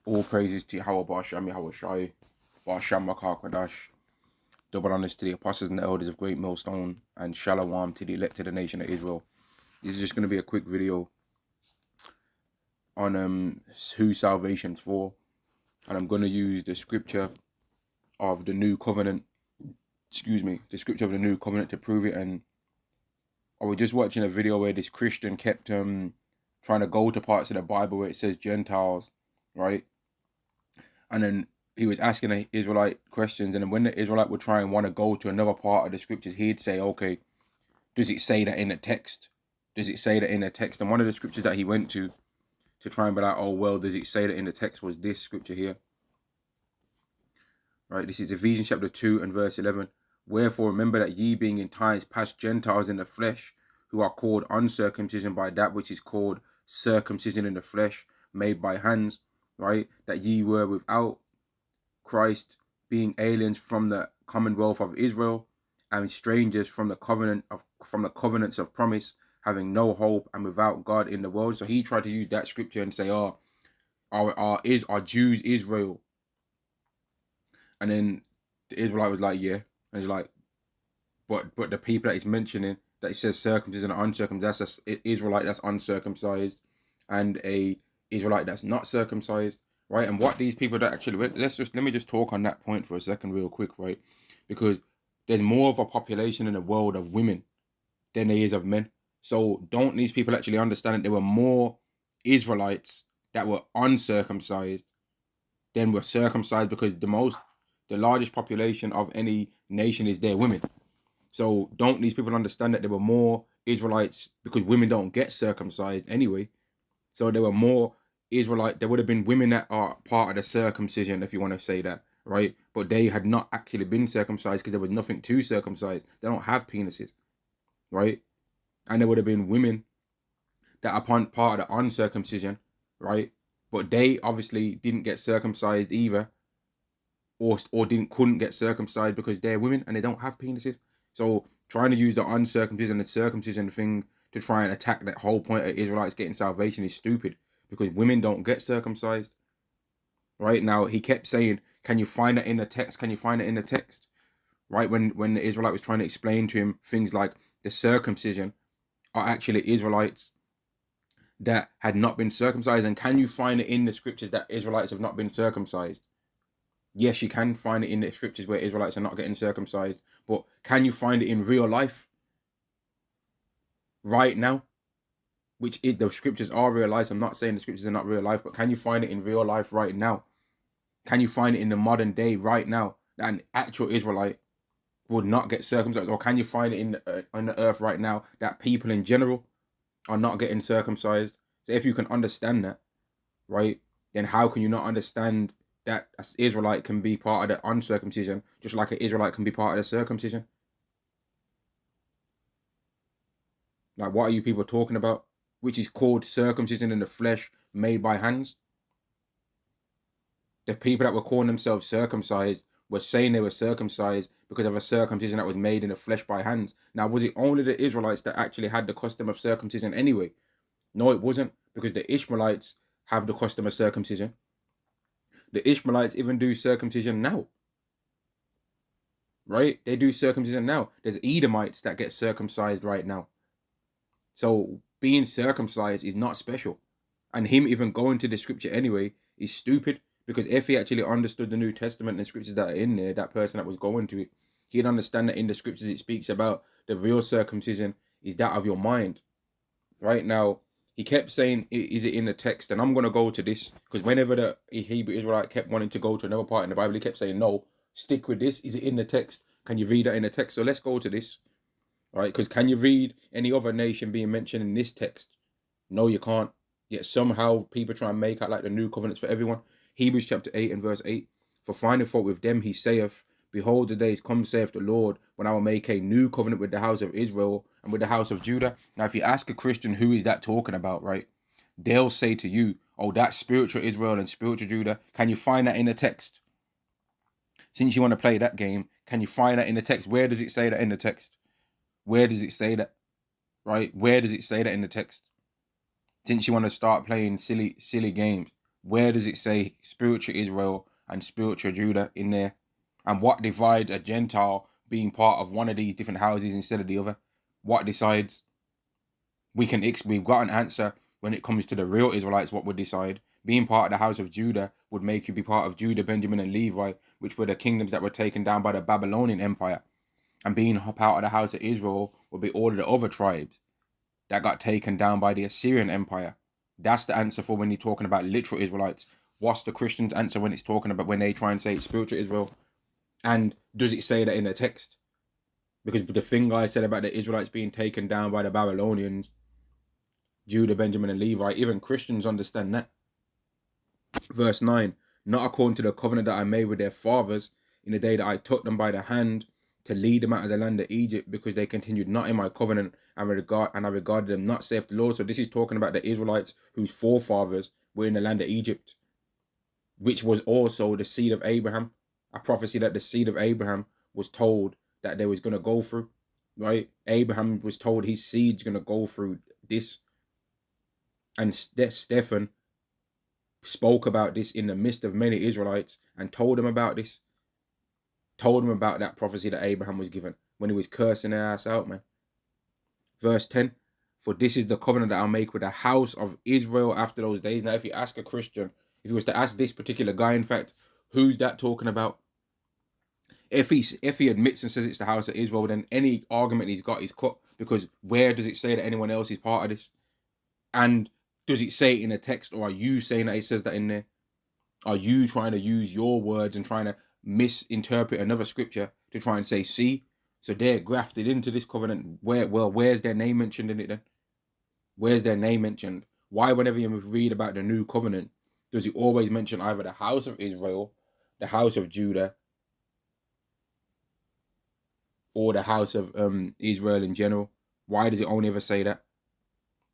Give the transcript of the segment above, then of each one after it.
All praises to Yahweh Basham, Yahweh Shai, Basham Makar Kwadash. Double honors to the apostles and the elders of Great Millstone, and Shalom to the elected nation of Israel. This is just going to be a quick video on who salvation's for, and I'm going to use the scripture of the New Covenant. The scripture of the New Covenant to prove it. And I was just watching a video where this Christian kept trying to go to parts of the Bible where it says Gentiles, right? And then he was asking the Israelite questions, and then when the Israelite would try and want to go to another part of the scriptures, he'd say, okay, does it say that in the text? Does it say that in the text? And one of the scriptures that he went to try and be like, oh, well, does it say that in the text was this scripture here? Right, this is Ephesians chapter 2 and verse 11. Wherefore remember that ye being in times past Gentiles in the flesh, who are called uncircumcision by that which is called circumcision in the flesh, made by hands, right? That ye were without Christ, being aliens from the commonwealth of Israel, and strangers from the covenants of promise, having no hope and without God in the world. So he tried to use that scripture and say, are Jews Israel? And then the Israelite was like, yeah. And he's like, but the people that he's mentioning, that he says circumcision and uncircumcised, that's an Israelite that's uncircumcised, and a Israelite that's not circumcised, right? And what these people that actually, let me just talk on that point for a second real quick, right? Because there's more of a population in the world of women than there is of men. So don't these people actually understand that there were more Israelites that were uncircumcised than were circumcised? Because the largest population of any nation is their women. So don't these people understand that there were more Israelites, because women don't get circumcised anyway? So there were more Israelite. There would have been women that are part of the circumcision, if you want to say that, right? But they had not actually been circumcised because there was nothing to circumcise. They don't have penises, right? And there would have been women that are part of the uncircumcision, right? But they obviously didn't get circumcised either, or couldn't get circumcised because they're women and they don't have penises. So trying to use the uncircumcision and circumcision thing to try and attack that whole point of Israelites getting salvation is stupid, because women don't get circumcised. Right now, he kept saying, "Can you find it in the text? Can you find it in the text?" Right, when the Israelite was trying to explain to him things like the circumcision are actually Israelites that had not been circumcised, and can you find it in the scriptures that Israelites have not been circumcised? Yes, you can find it in the scriptures where Israelites are not getting circumcised, but can you find it in real life right now? Which is, the scriptures are real life. I'm not saying the scriptures are not real life, but can you find it in real life right now? Can you find it in the modern day right now that an actual Israelite would not get circumcised? Or can you find it on the earth right now that people in general are not getting circumcised? So if you can understand that, right, then how can you not understand that an Israelite can be part of the uncircumcision, just like an Israelite can be part of the circumcision? Like, what are you people talking about? Which is called circumcision in the flesh, made by hands. The people that were calling themselves circumcised were saying they were circumcised because of a circumcision that was made in the flesh by hands. Now, was it only the Israelites that actually had the custom of circumcision anyway? No, it wasn't, because the Ishmaelites have the custom of circumcision. The Ishmaelites even do circumcision now. Right? They do circumcision now. There's Edomites that get circumcised right now. So being circumcised is not special. And him even going to the scripture anyway is stupid, because if he actually understood the New Testament and the scriptures that are in there, that person that was going to it, he'd understand that in the scriptures it speaks about the real circumcision is that of your mind. Right now, he kept saying, is it in the text? And I'm going to go to this, because whenever the Hebrew Israelite kept wanting to go to another part in the Bible, he kept saying, no, stick with this. Is it in the text? Can you read that in the text? So let's go to this. All right, because can you read any other nation being mentioned in this text? No, you can't. Yet somehow people try and make out like the new covenants for everyone. Hebrews chapter 8 and verse 8. For finding fault with them, he saith, behold, the days come, saith the Lord, when I will make a new covenant with the house of Israel and with the house of Judah. Now, if you ask a Christian who is that talking about, right, they'll say to you, oh, that's spiritual Israel and spiritual Judah. Can you find that in the text? Since you want to play that game, can you find that in the text? Where does it say that in the text? Where does it say that? Right? Where does it say that in the text? Since you want to start playing silly games, Where does it say spiritual Israel and spiritual Judah in there? And what divides a Gentile being part of one of these different houses instead of the other? What decides? We've got an answer when it comes to the real Israelites. What would decide? Being part of the house of Judah would make you be part of Judah, Benjamin, and Levi, which were the kingdoms that were taken down by the Babylonian Empire. And being part of the house of Israel would be all of the other tribes that got taken down by the Assyrian Empire. That's the answer for when you're talking about literal Israelites. What's the Christians' answer when it's talking about when they try and say it's spiritual Israel? And does it say that in the text? Because the thing I said about the Israelites being taken down by the Babylonians, Judah, Benjamin, and Levi, even Christians understand that. Verse 9, not according to the covenant that I made with their fathers in the day that I took them by the hand to lead them out of the land of Egypt, because they continued not in my covenant, and I regarded them not, saith the Lord. So this is talking about the Israelites whose forefathers were in the land of Egypt, which was also the seed of Abraham, a prophecy that the seed of Abraham was told that they was going to go through, right? Abraham was told his seed's going to go through this. And Stephen spoke about this in the midst of many Israelites and told them about this. Told them about that prophecy that Abraham was given when he was cursing their ass out, man. Verse 10, for this is the covenant that I'll make with the house of Israel after those days. Now, if you ask a Christian, if he was to ask this particular guy, in fact, who's that talking about? If he admits and says it's the house of Israel, then any argument he's got is cut, because where does it say that anyone else is part of this? And does it say it in the text, or are you saying that it says that in there? Are you trying to use your words and trying to misinterpret another scripture to try and say, see, so they're grafted into this covenant? Where's their name mentioned in it then? Where's their name mentioned? Why, whenever you read about the new covenant, does it always mention either the house of Israel, the house of Judah, or the house of Israel in general? Why does it only ever say that?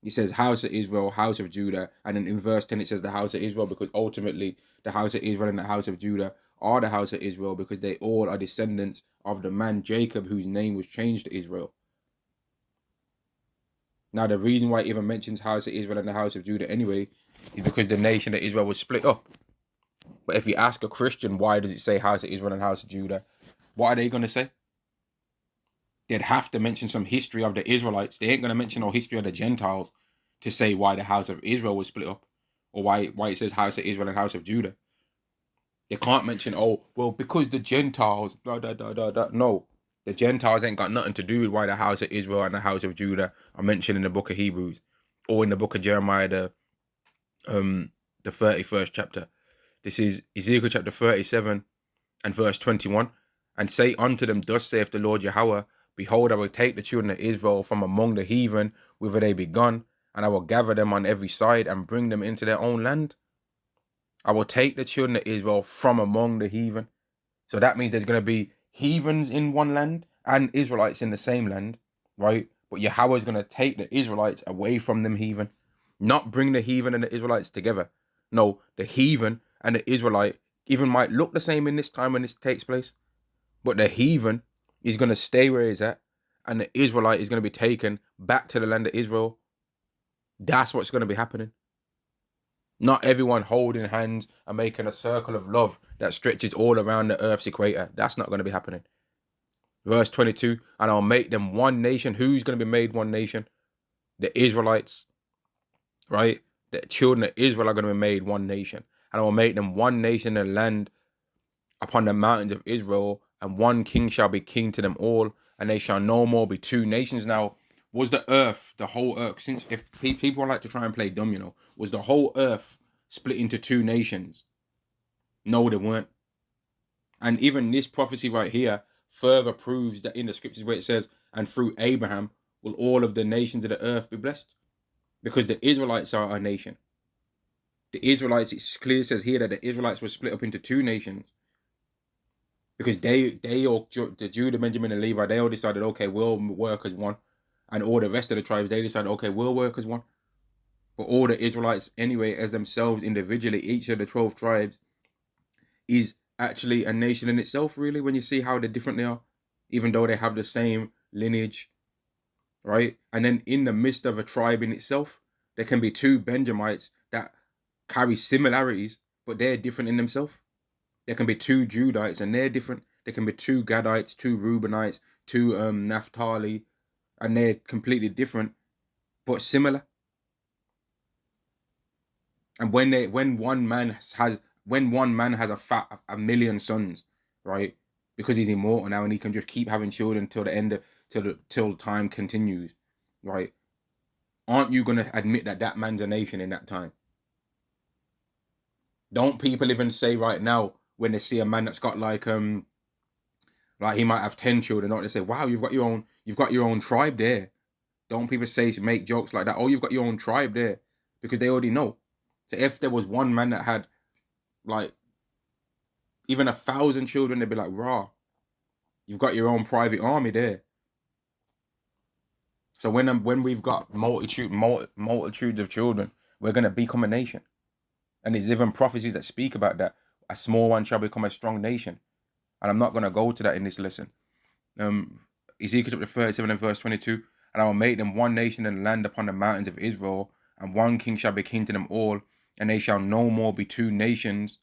It says house of Israel, house of Judah, and then in verse 10 it says the house of Israel, because ultimately the house of Israel and the house of Judah are the house of Israel, because they all are descendants of the man Jacob, whose name was changed to Israel. Now, the reason why it even mentions house of Israel and the house of Judah anyway is because the nation of Israel was split up. But if you ask a Christian, why does it say house of Israel and house of Judah? What are they going to say? They'd have to mention some history of the Israelites. They ain't going to mention no history of the Gentiles to say why the house of Israel was split up, or why it says house of Israel and house of Judah. They can't mention, oh, well, because the Gentiles, blah, blah, blah, blah, blah. No, the Gentiles ain't got nothing to do with why the house of Israel and the house of Judah are mentioned in the book of Hebrews or in the book of Jeremiah, the 31st chapter. This is Ezekiel chapter 37 and verse 21. And say unto them, thus saith the Lord Yahweh, behold, I will take the children of Israel from among the heathen, whither they be gone, and I will gather them on every side and bring them into their own land. I will take the children of Israel from among the heathen. So that means there's going to be heathens in one land and Israelites in the same land, right? But Yahweh is going to take the Israelites away from them heathen, not bring the heathen and the Israelites together. No, the heathen and the Israelite even might look the same in this time when this takes place, but the heathen is going to stay where he's at, and the Israelite is going to be taken back to the land of Israel. That's what's going to be happening. Not everyone holding hands and making a circle of love that stretches all around the earth's equator. That's not going to be happening. Verse 22, and I'll make them one nation. Who's going to be made one nation? The Israelites, right? The children of Israel are going to be made one nation. And I will make them one nation in the land upon the mountains of Israel, and one king shall be king to them all, and they shall no more be two nations. Now, was the earth, the whole earth, since if people like to try and play dumb, was the whole earth split into two nations? No, they weren't. And even this prophecy right here further proves that in the scriptures where it says, and through Abraham will all of the nations of the earth be blessed. Because the Israelites are a nation. The Israelites, it clearly says here that the Israelites were split up into two nations. Because they all, the Judah, Benjamin, and Levi, they all decided, okay, we'll work as one. And all the rest of the tribes, they decided, okay, we'll work as one. But all the Israelites, anyway, as themselves individually, each of the 12 tribes is actually a nation in itself, really, when you see how different they are, even though they have the same lineage, right? And then in the midst of a tribe in itself, there can be two Benjamites that carry similarities, but they're different in themselves. There can be two Judites and they're different. There can be two Gadites, two Reubenites, two Naphtali, and they're completely different, but similar. And when one man has a million sons, right? Because he's immortal now and he can just keep having children till the end of till time continues, right? Aren't you gonna admit that man's a nation in that time? Don't people even say right now when they see a man that's got like he might have 10 children, don't they say, wow, you've got your own tribe there? Don't people make jokes like that? Oh, you've got your own tribe there, because they already know. So if there was one man that had like even 1,000 children, they'd be like, rah, you've got your own private army there. So when we've got multitudes of children, we're gonna become a nation. And there's even prophecies that speak about that. A small one shall become a strong nation. And I'm not gonna go to that in this lesson. Ezekiel chapter 37 and verse 22. And I will make them one nation in the land upon the mountains of Israel, and one king shall be king to them all, and they shall no more be two nations,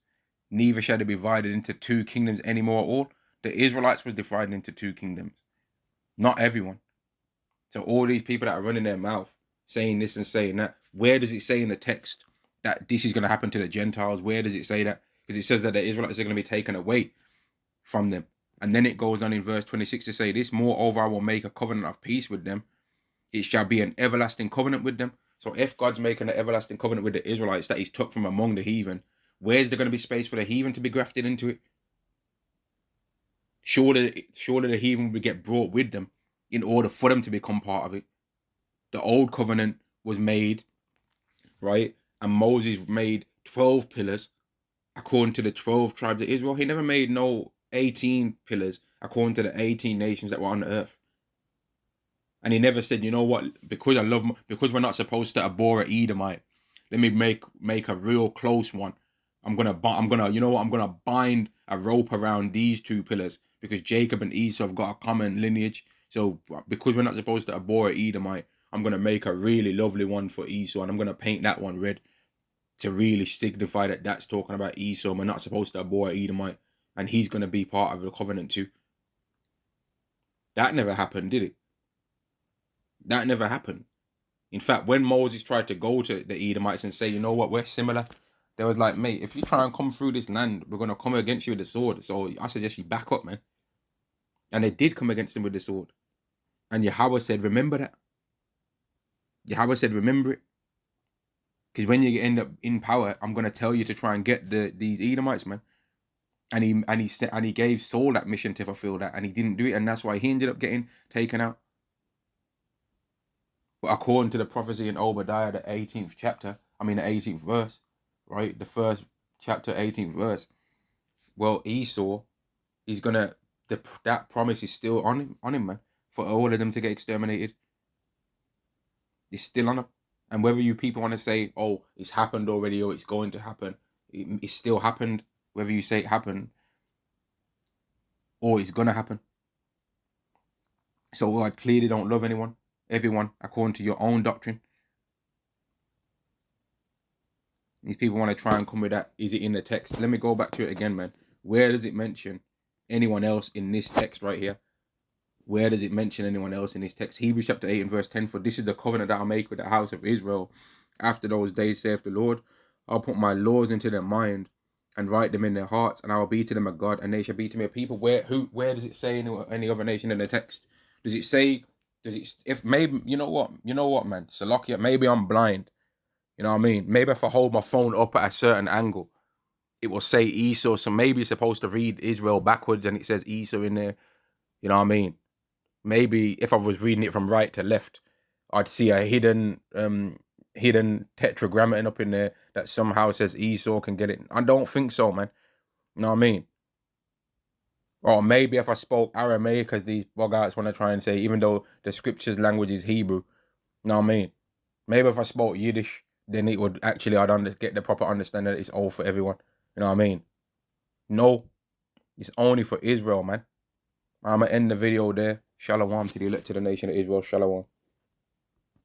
neither shall they be divided into two kingdoms any more at all. The Israelites was divided into two kingdoms. Not everyone. So all these people that are running their mouth, saying this and saying that, where does it say in the text that this is going to happen to the Gentiles? Where does it say that? Because it says that the Israelites are going to be taken away from them. And then it goes on in verse 26 to say this, moreover, I will make a covenant of peace with them. It shall be an everlasting covenant with them. So if God's making an everlasting covenant with the Israelites that he's took from among the heathen, where's there going to be space for the heathen to be grafted into it? Surely the heathen will get brought with them in order for them to become part of it. The old covenant was made, right? And Moses made 12 pillars according to the 12 tribes of Israel. He never made no 18 pillars according to the 18 nations that were on the earth. And he never said, you know what, because we're not supposed to abhor an Edomite, let me make a real close one. I'm gonna bind a rope around these two pillars because Jacob and Esau have got a common lineage. So because we're not supposed to abhor an Edomite, I'm gonna make a really lovely one for Esau, and I'm gonna paint that one red to really signify that that's talking about Esau. We're not supposed to abhor an Edomite, and he's gonna be part of the covenant too. That never happened, did it? That never happened. In fact, when Moses tried to go to the Edomites and say, you know what, we're similar, they was like, mate, if you try and come through this land, we're going to come against you with the sword. So I suggest you back up, man. And they did come against him with the sword. And Yahweh said, remember that. Yahweh said, remember it. Because when you end up in power, I'm going to tell you to try and get these Edomites, man. And he gave Saul that mission to fulfill that, and he didn't do it, and that's why he ended up getting taken out. But according to the prophecy in Obadiah, the 18th verse, right? The first chapter, 18th verse. Well, Esau is gonna that promise is still on him, man. For all of them to get exterminated, it's still on him. And whether you people want to say, oh, it's happened already or it's going to happen, it's still happened. Whether you say it happened or it's gonna happen. So God clearly don't love everyone according to your own doctrine. These people want to try and come with that. Is it in the text? Let me go back to it again, man. Where does it mention anyone else in this text right here? Where does it mention anyone else in this text? Hebrews chapter 8 and verse 10. For this is the covenant that I'll make with the house of Israel after those days, saith the Lord. I'll put my laws into their mind and write them in their hearts, and I will be to them a God, and they shall be to me a people. Where does it say any other nation in the text? Does it say? If maybe you know what, man, Salakia, maybe I'm blind. You know what I mean? Maybe if I hold my phone up at a certain angle, it will say Esau. So maybe you're supposed to read Israel backwards and it says Esau in there. You know what I mean? Maybe if I was reading it from right to left, I'd see a hidden tetragrammaton up in there that somehow says Esau can get it. I don't think so, man. You know what I mean? Or maybe if I spoke Aramaic, because these boggarts want to try and say, even though the scripture's language is Hebrew, you know what I mean? Maybe if I spoke Yiddish, then it would actually, I'd get the proper understanding that it's all for everyone. You know what I mean? No, it's only for Israel, man. I'm going to end the video there. Shalom to the elected nation of Israel. Shalom.